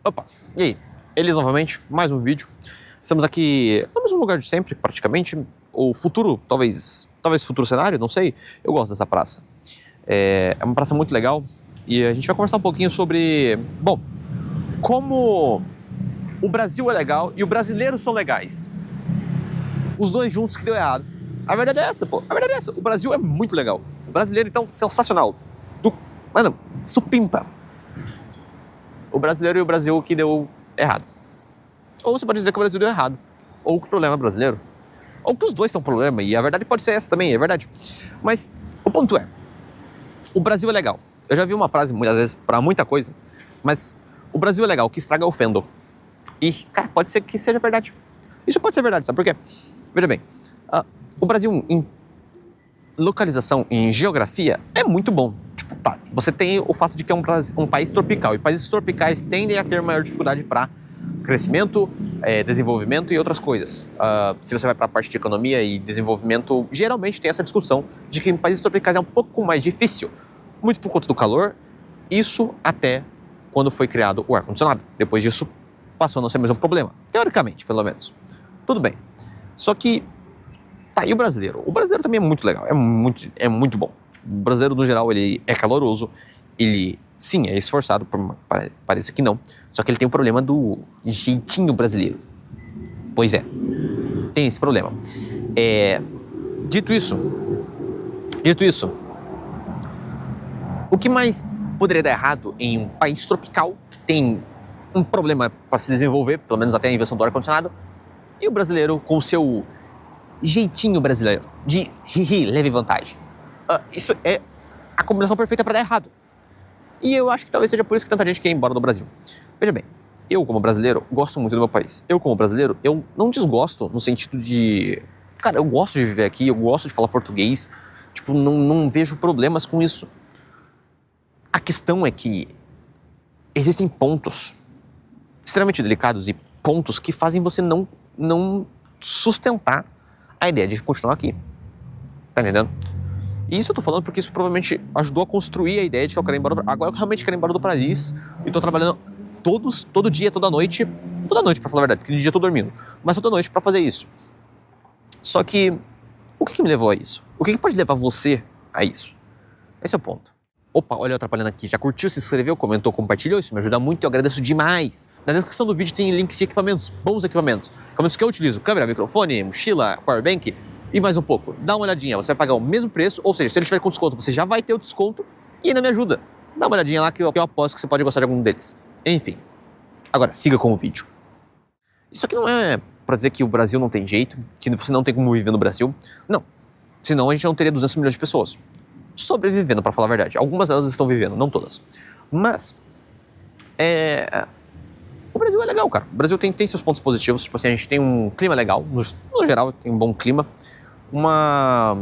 Opa, e aí? Eles novamente, mais um vídeo. Estamos aqui no mesmo lugar de sempre, praticamente. O futuro, talvez futuro cenário, não sei. Eu gosto dessa praça. É uma praça muito legal e a gente vai conversar um pouquinho sobre, bom, como o Brasil é legal e os brasileiros são legais. Os dois juntos que deu errado. A verdade é essa, pô. A verdade é essa. O Brasil é muito legal. O brasileiro, então, sensacional. Mano, supimpa. O brasileiro e o Brasil que deu errado. Ou você pode dizer que o Brasil deu errado. Ou que o problema é brasileiro. Ou que os dois são problema. E a verdade pode ser essa também, é verdade. Mas o ponto é, o Brasil é legal. Eu já vi uma frase muitas vezes pra muita coisa, mas o Brasil é legal, o que estraga é o fandom. E, cara, pode ser que seja verdade. Isso pode ser verdade, sabe por quê? Veja bem, o Brasil em localização, em geografia, é muito bom. Tipo, tá, você tem o fato de que é um país tropical, e países tropicais tendem a ter maior dificuldade para crescimento, desenvolvimento e outras coisas. Se você vai para a parte de economia e desenvolvimento, geralmente tem essa discussão de que em países tropicais é um pouco mais difícil, muito por conta do calor, isso até quando foi criado o ar-condicionado. Depois disso, passou a não ser mais um problema, teoricamente, pelo menos. Tudo bem. Só que, tá, e o brasileiro? O brasileiro também é muito legal, é muito bom. O brasileiro, no geral, ele é caloroso, ele, sim, é esforçado, parece que não, só que ele tem o problema do jeitinho brasileiro. Pois é, tem esse problema. Dito isso, o que mais poderia dar errado em um país tropical que tem um problema para se desenvolver, pelo menos até a invenção do ar-condicionado, e o brasileiro com o seu jeitinho brasileiro de leve vantagem. Isso é a combinação perfeita para dar errado. E eu acho que talvez seja por isso que tanta gente quer ir embora do Brasil. Veja bem, eu como brasileiro gosto muito do meu país. Eu como brasileiro, eu não desgosto no sentido de... Cara, eu gosto de viver aqui, eu gosto de falar português. Tipo, não vejo problemas com isso. A questão é que existem pontos extremamente delicados e pontos que fazem você não sustentar a ideia de continuar aqui. Tá entendendo? E isso eu tô falando porque isso provavelmente ajudou a construir a ideia de que eu quero ir embora. Agora eu realmente quero ir embora do país e tô trabalhando todo dia, toda noite pra falar a verdade, porque de dia eu tô dormindo, mas toda noite pra fazer isso. Só que, o que me levou a isso? O que pode levar você a isso? Esse é o ponto. Opa, olha eu atrapalhando aqui. Já curtiu, se inscreveu, comentou, compartilhou? Isso me ajuda muito e eu agradeço demais. Na descrição do vídeo tem links de equipamentos, bons equipamentos. Equipamentos que eu utilizo, câmera, microfone, mochila, powerbank e mais um pouco. Dá uma olhadinha, você vai pagar o mesmo preço, ou seja, se ele estiver com desconto, você já vai ter o desconto e ainda me ajuda. Dá uma olhadinha lá que eu aposto que você pode gostar de algum deles. Enfim, agora siga com o vídeo. Isso aqui não é pra dizer que o Brasil não tem jeito, que você não tem como viver no Brasil. Não, senão a gente não teria 200 milhões de pessoas sobrevivendo, pra falar a verdade. Algumas delas estão vivendo, não todas. Mas, o Brasil é legal, cara. O Brasil tem seus pontos positivos. Tipo assim, a gente tem um clima legal, no geral, tem um bom clima. Uma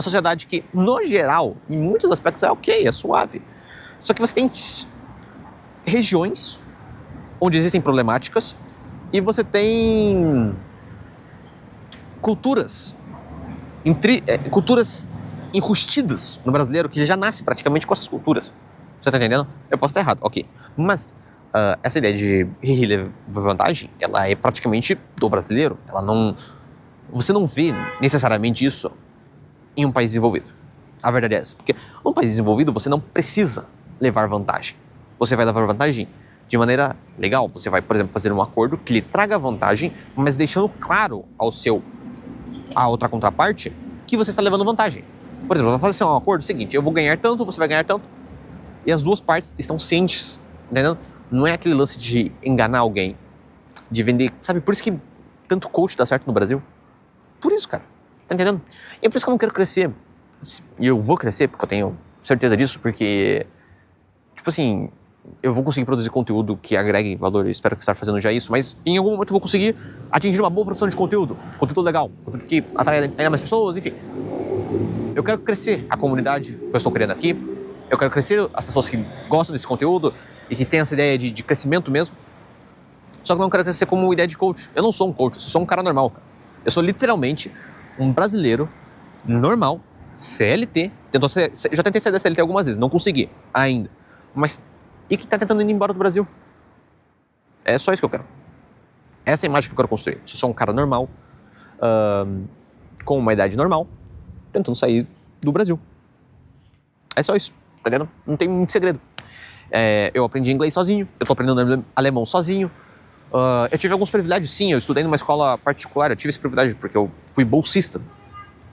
sociedade que, no geral, em muitos aspectos é ok, é suave. Só que você tem regiões onde existem problemáticas e você tem culturas enrustidas no brasileiro que já nasce praticamente com essas culturas. Você tá entendendo? Eu posso estar errado, ok. Mas essa ideia de levar vantagem, ela é praticamente do brasileiro. Você não vê necessariamente isso em um país desenvolvido. A verdade é essa. Porque num país desenvolvido você não precisa levar vantagem. Você vai levar vantagem de maneira legal. Você vai, por exemplo, fazer um acordo que lhe traga vantagem, mas deixando claro à outra contraparte que você está levando vantagem. Por exemplo, vai fazer um acordo seguinte, eu vou ganhar tanto, você vai ganhar tanto, e as duas partes estão cientes, entendeu? Não é aquele lance de enganar alguém, de vender, sabe? Por isso que tanto coach dá certo no Brasil. Por isso, cara, tá entendendo? E é por isso que eu não quero crescer, e eu vou crescer, porque eu tenho certeza disso, porque, tipo assim, eu vou conseguir produzir conteúdo que agregue valor, eu espero que você esteja fazendo já isso, mas em algum momento eu vou conseguir atingir uma boa produção de conteúdo legal, conteúdo que atrai ainda mais pessoas, enfim. Eu quero crescer a comunidade que eu estou criando aqui, eu quero crescer as pessoas que gostam desse conteúdo e que têm essa ideia de crescimento mesmo, só que eu não quero crescer como ideia de coach. Eu não sou um coach, eu sou um cara normal, cara. Eu sou literalmente um brasileiro normal, CLT, já tentei sair da CLT algumas vezes, não consegui ainda, mas e que tá tentando ir embora do Brasil. É só isso que eu quero. Essa é a imagem que eu quero construir. Eu sou um cara normal, com uma idade normal, tentando sair do Brasil. É só isso, tá vendo? Não tem muito segredo. Eu aprendi inglês sozinho, eu tô aprendendo alemão sozinho. Eu tive alguns privilégios, sim, eu estudei numa escola particular, eu tive esse privilégio porque eu fui bolsista.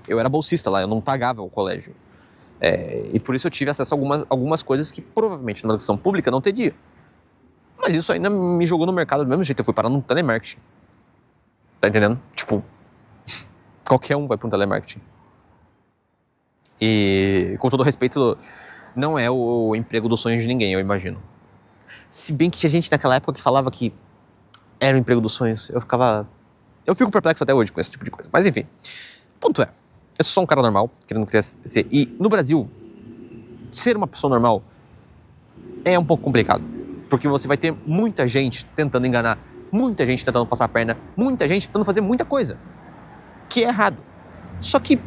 Eu era bolsista lá, eu não pagava o colégio. E por isso eu tive acesso a algumas coisas que provavelmente na educação pública não teria. Mas isso ainda me jogou no mercado do mesmo jeito, eu fui parar no telemarketing. Tá entendendo? Tipo, qualquer um vai para um telemarketing. E, com todo respeito, não é o emprego dos sonhos de ninguém, eu imagino. Se bem que tinha gente naquela época que falava que era o emprego dos sonhos, eu fico perplexo até hoje com esse tipo de coisa. Mas enfim, ponto é, eu sou só um cara normal, querendo crescer. E no Brasil, ser uma pessoa normal é um pouco complicado. Porque você vai ter muita gente tentando enganar, muita gente tentando passar a perna, muita gente tentando fazer muita coisa que é errado. Só que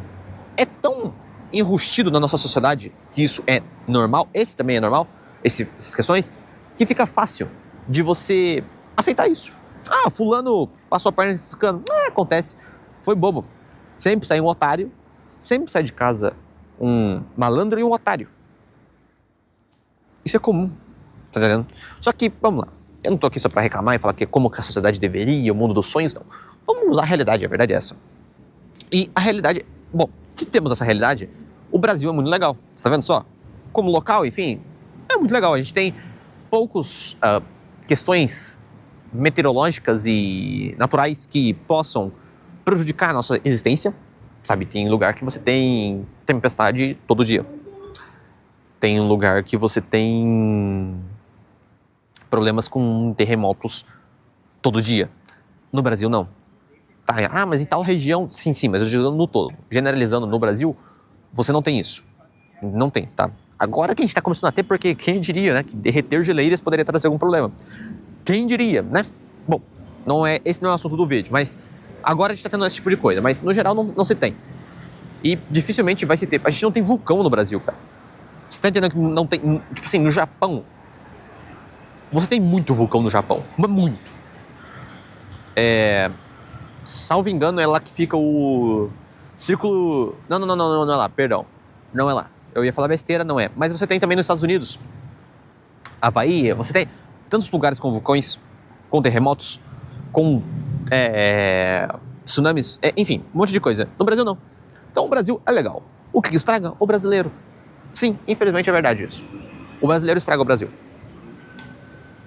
é tão enrustido na nossa sociedade que isso é normal, esse também é normal, essas questões, que fica fácil de você aceitar isso. Fulano passou a perna ficando, acontece, foi bobo. Sempre sai um otário, sempre sai de casa um malandro e um otário. Isso é comum, tá entendendo? Só que, vamos lá, eu não tô aqui só pra reclamar e falar que é como que a sociedade deveria, o mundo dos sonhos, não. Vamos usar a realidade, a verdade é essa. E a realidade, bom, que temos essa realidade, o Brasil é muito legal, você tá vendo só? Como local, enfim, é muito legal. A gente tem poucos questões meteorológicas e naturais que possam prejudicar a nossa existência, sabe? Tem lugar que você tem tempestade todo dia. Tem um lugar que você tem problemas com terremotos todo dia. No Brasil, não. Tá, mas em tal região, sim, mas eu digo no todo. Generalizando, no Brasil, você não tem isso. Não tem, tá? Agora que a gente tá começando a ter, porque quem diria, né? Que derreter geleiras poderia trazer algum problema. Quem diria, né? Bom, esse não é o assunto do vídeo, mas agora a gente tá tendo esse tipo de coisa. Mas no geral não se tem. E dificilmente vai se ter. A gente não tem vulcão no Brasil, cara. Você tá entendendo que não tem... Tipo assim, no Japão, você tem muito vulcão no Japão. Mas muito. Salvo engano, é lá que fica o círculo... Não é lá, perdão. Não é lá. Eu ia falar besteira, não é. Mas você tem também nos Estados Unidos. Havaí, você tem tantos lugares com vulcões, com terremotos, com tsunamis, enfim, um monte de coisa. No Brasil, não. Então, o Brasil é legal. O que estraga? O brasileiro. Sim, infelizmente é verdade isso. O brasileiro estraga o Brasil.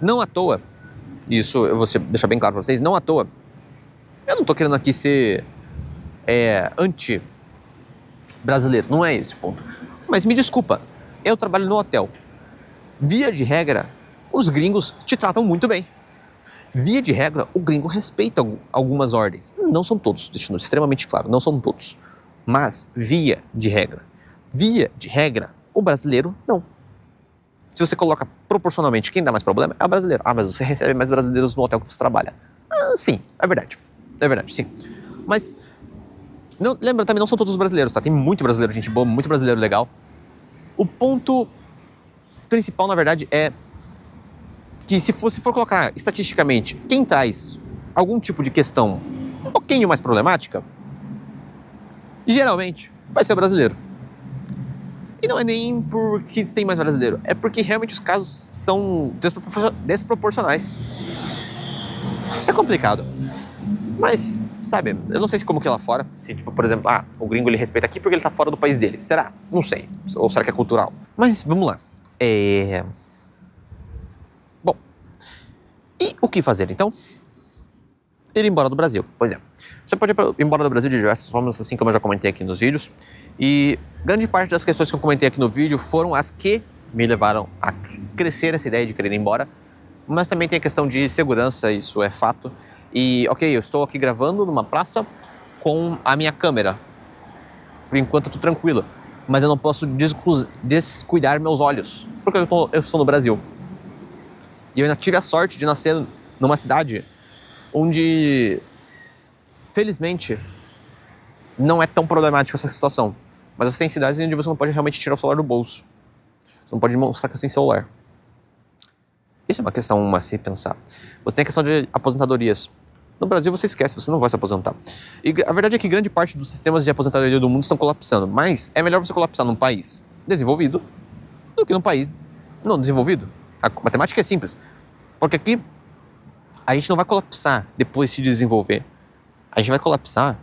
Não à toa, isso eu vou deixar bem claro pra vocês, não à toa, eu não tô querendo aqui ser anti-brasileiro, não é esse o ponto. Mas me desculpa, eu trabalho no hotel. Via de regra, os gringos te tratam muito bem. Via de regra, o gringo respeita algumas ordens. Não são todos, deixando extremamente claro, não são todos. Mas, via de regra, o brasileiro não. Se você coloca proporcionalmente quem dá mais problema, é o brasileiro. Mas você recebe mais brasileiros no hotel que você trabalha. Sim, é verdade. É verdade, sim. Mas, lembra, também não são todos os brasileiros, tá? Tem muito brasileiro, gente boa, muito brasileiro legal. O ponto principal, na verdade, é que se for colocar estatisticamente quem traz algum tipo de questão um pouquinho mais problemática, geralmente vai ser o brasileiro. E não é nem porque tem mais brasileiro, é porque realmente os casos são desproporcionais. Isso é complicado. Mas, sabe, eu não sei se como que é lá fora, se tipo, por exemplo, o gringo ele respeita aqui porque ele tá fora do país dele. Será? Não sei. Ou será que é cultural? Mas, vamos lá. Bom, e o que fazer então? Ir embora do Brasil. Pois é. Você pode ir embora do Brasil de diversas formas, assim como eu já comentei aqui nos vídeos. E grande parte das questões que eu comentei aqui no vídeo foram as que me levaram a crescer essa ideia de querer ir embora. Mas também tem a questão de segurança, isso é fato. E, ok, eu estou aqui gravando numa praça com a minha câmera. Por enquanto eu tô tranquilo. Mas eu não posso descuidar meus olhos, porque eu estou no Brasil. E eu ainda tive a sorte de nascer numa cidade onde, felizmente, não é tão problemática essa situação. Mas você tem cidades onde você não pode realmente tirar o celular do bolso. Você não pode mostrar que você tem celular. Isso é uma questão a se pensar. Você tem a questão de aposentadorias. No Brasil você esquece, você não vai se aposentar. E a verdade é que grande parte dos sistemas de aposentadoria do mundo estão colapsando. Mas é melhor você colapsar num país desenvolvido do que num país não desenvolvido. A matemática é simples. Porque aqui a gente não vai colapsar depois de se desenvolver. A gente vai colapsar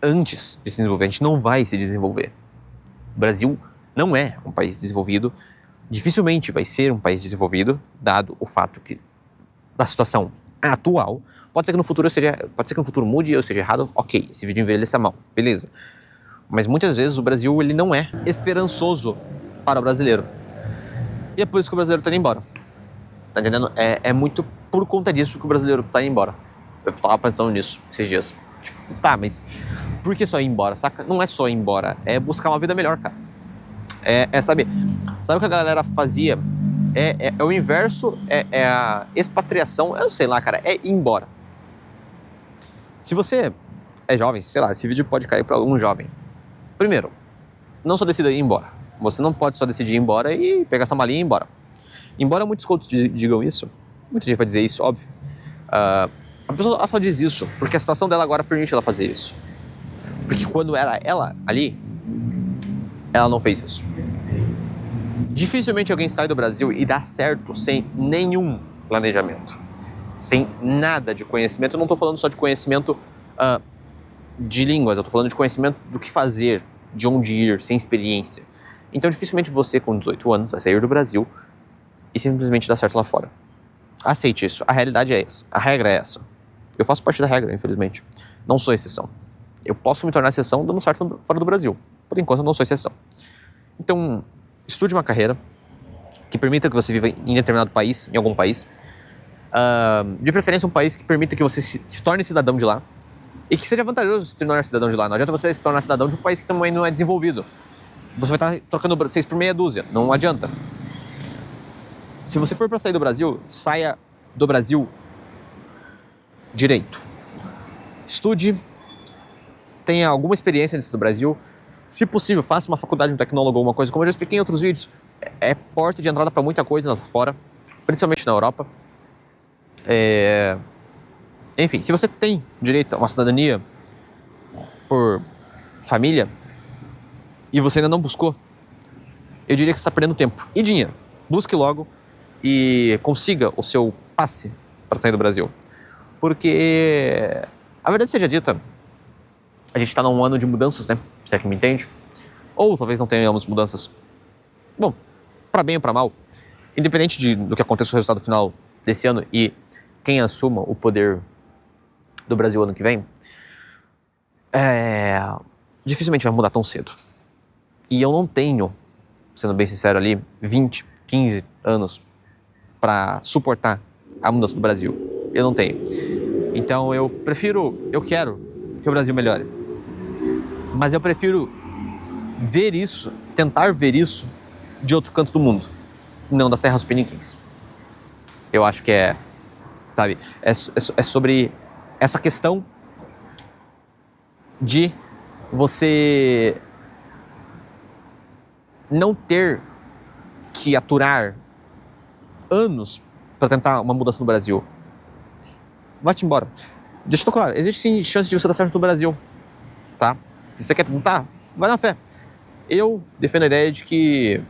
antes de se desenvolver. A gente não vai se desenvolver. O Brasil não é um país desenvolvido. Dificilmente vai ser um país desenvolvido, dado o fato que da situação atual. Pode ser que no futuro mude ou seja errado. Ok, esse vídeo envelheça mal, beleza. Mas muitas vezes o Brasil ele não é esperançoso para o brasileiro. E é por isso que o brasileiro está indo embora. Tá entendendo? É muito por conta disso que o brasileiro está indo embora. Eu estava pensando nisso esses dias. Tipo, tá, mas por que só ir embora, saca? Não é só ir embora, é buscar uma vida melhor, cara. Sabe o que a galera fazia? É o inverso, é a expatriação, eu não sei lá, cara, é ir embora. Se você é jovem, sei lá, esse vídeo pode cair para algum jovem. Primeiro, não só decida ir embora. Você não pode só decidir ir embora e pegar sua malinha e ir embora. Embora muitos coaches digam isso, muita gente vai dizer isso, óbvio. A pessoa só diz isso porque a situação dela agora permite ela fazer isso. Porque quando era ela ali, ela não fez isso. Dificilmente alguém sai do Brasil e dá certo sem nenhum planejamento. Sem nada de conhecimento. Eu não estou falando só de conhecimento de línguas, eu estou falando de conhecimento do que fazer, de onde ir, sem experiência. Então dificilmente você com 18 anos vai sair do Brasil e simplesmente dar certo lá fora. Aceite isso, a realidade é essa, a regra é essa. Eu faço parte da regra, infelizmente. Não sou exceção. Eu posso me tornar exceção dando certo fora do Brasil. Por enquanto eu não sou exceção. Então, estude uma carreira que permita que você viva em determinado país, em algum país. De preferência um país que permita que você se torne cidadão de lá. E que seja vantajoso se tornar cidadão de lá. Não adianta você se tornar cidadão de um país que também não é desenvolvido. Você vai estar trocando 6 por meia dúzia. Não adianta. Se você for para sair do Brasil, saia do Brasil direito. Estude, tenha alguma experiência dentro do Brasil. Se possível, faça uma faculdade de tecnólogo ou alguma coisa. Como eu já expliquei em outros vídeos, é porta de entrada para muita coisa lá fora, principalmente na Europa. Enfim, se você tem direito a uma cidadania por família e você ainda não buscou, eu diria que você está perdendo tempo e dinheiro. Busque logo e consiga o seu passe para sair do Brasil. Porque, a verdade seja dita, a gente está num ano de mudanças, né? Se é que me entende. Ou talvez não tenhamos mudanças. Bom, para bem ou para mal, independente do que aconteça o resultado final desse ano e quem assuma o poder do Brasil ano que vem, dificilmente vai mudar tão cedo. E eu não tenho, sendo bem sincero ali, 20, 15 anos para suportar a mudança do Brasil. Eu não tenho. Então eu quero que o Brasil melhore. Mas eu prefiro tentar ver isso de outro canto do mundo, não das terras Tupiniquins. Eu acho que é sobre essa questão de você não ter que aturar anos para tentar uma mudança no Brasil. Vai-te embora. Deixa eu claro, existe sim chance de você dar certo no Brasil, tá? Se você quer tentar, vai na fé. Eu defendo a ideia de que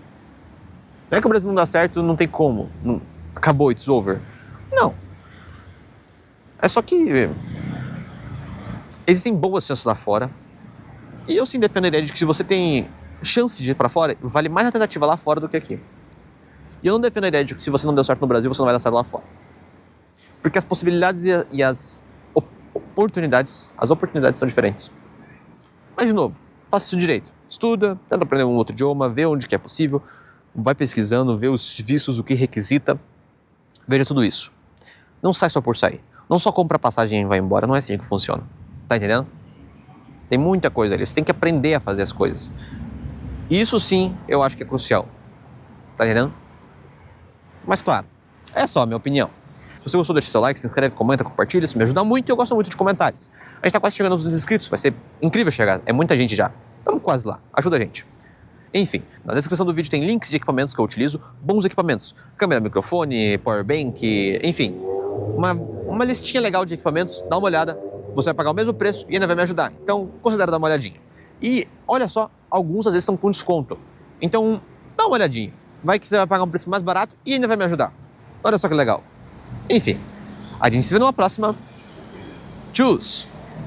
não é que o Brasil não dá certo, não tem como. Não, acabou, it's over. Não. É só que existem boas chances lá fora. E eu sim defendo a ideia de que se você tem chance de ir pra fora, vale mais a tentativa lá fora do que aqui. E eu não defendo a ideia de que se você não deu certo no Brasil, você não vai dar certo lá fora. Porque as possibilidades e as oportunidades são diferentes. Mas, de novo, faça isso direito. Estuda, tenta aprender um outro idioma, vê onde que é possível, vai pesquisando, vê os vistos, o que requisita, veja tudo isso. Não sai só por sair. Não só compra passagem e vai embora, não é assim que funciona. Tá entendendo? Tem muita coisa ali, você tem que aprender a fazer as coisas. Isso sim, eu acho que é crucial. Tá entendendo? Mas claro, é só a minha opinião. Se você gostou, deixa seu like, se inscreve, comenta, compartilha, isso me ajuda muito e eu gosto muito de comentários. A gente tá quase chegando aos inscritos, vai ser incrível chegar, é muita gente já. Estamos quase lá, ajuda a gente. Enfim, na descrição do vídeo tem links de equipamentos que eu utilizo, bons equipamentos, câmera, microfone, powerbank, enfim, uma listinha legal de equipamentos, dá uma olhada, você vai pagar o mesmo preço e ainda vai me ajudar, então considera dar uma olhadinha. E olha só, alguns às vezes estão com desconto, então dá uma olhadinha, vai que você vai pagar um preço mais barato e ainda vai me ajudar. Olha só que legal. Enfim, a gente se vê numa próxima. Tchau!